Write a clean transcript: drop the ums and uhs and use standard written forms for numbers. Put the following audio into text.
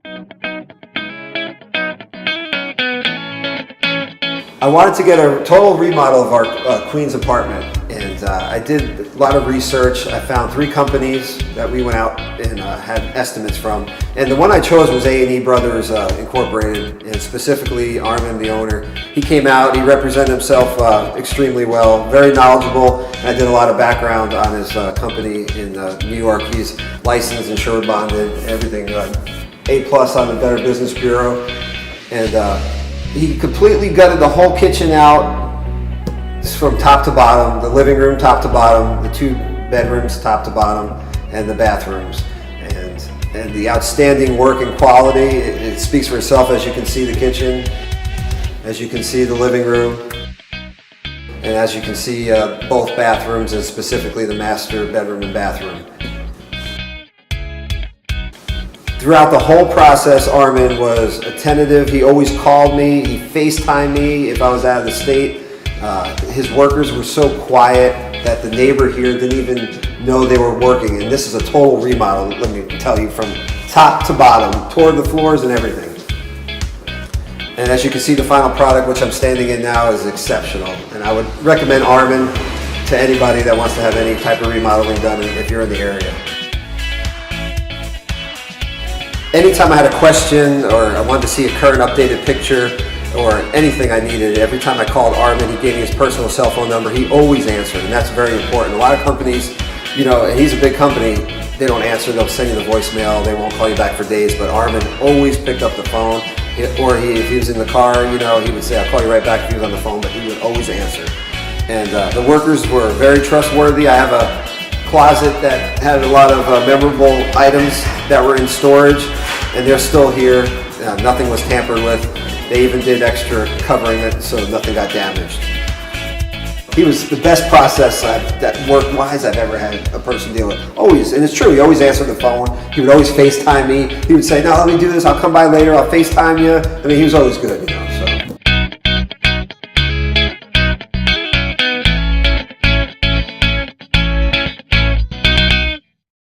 I wanted to get a total remodel of our Queens apartment, and I did a lot of research. I found 3 companies that we went out and had estimates from, and the one I chose was A&E Brothers Incorporated, and specifically Armin, the owner. He came out, he represented himself extremely well, very knowledgeable, and I did a lot of background on his company in New York. He's licensed, insured, bonded, everything, A+ on the Better Business Bureau, and he completely gutted the whole kitchen out from top to bottom, the living room top to bottom, the 2 bedrooms top to bottom, and the bathrooms. And the outstanding work and quality, it speaks for itself. As you can see the kitchen, as you can see the living room, and as you can see both bathrooms, and specifically the master bedroom and bathroom. Throughout the whole process, Armin was attentive. He always called me. He FaceTimed me if I was out of the state. His workers were so quiet that the neighbor here didn't even know they were working. And this is a total remodel, let me tell you, from top to bottom, toward the floors and everything. And as you can see, the final product, which I'm standing in now, is exceptional. And I would recommend Armin to anybody that wants to have any type of remodeling done if you're in the area. Anytime I had a question or I wanted to see a current updated picture or anything I needed, every time I called Armin, he gave me his personal cell phone number. He always answered, and that's very important. A lot of companies, you know, and he's a big company, they don't answer, they'll send you the voicemail, they won't call you back for days, but Armin always picked up the phone, or if he was in the car, you know, he would say, I'll call you right back if he was on the phone, but he would always answer. And the workers were very trustworthy. I have a closet that had a lot of memorable items that were in storage, and they're still here. Nothing was tampered with. They even did extra covering it so nothing got damaged. He was the best process that work-wise I've ever had a person deal with. Always, and it's true, he always answered the phone. He would always FaceTime me. He would say, no, let me do this, I'll come by later, I'll FaceTime you. I mean, he was always good, you know, so.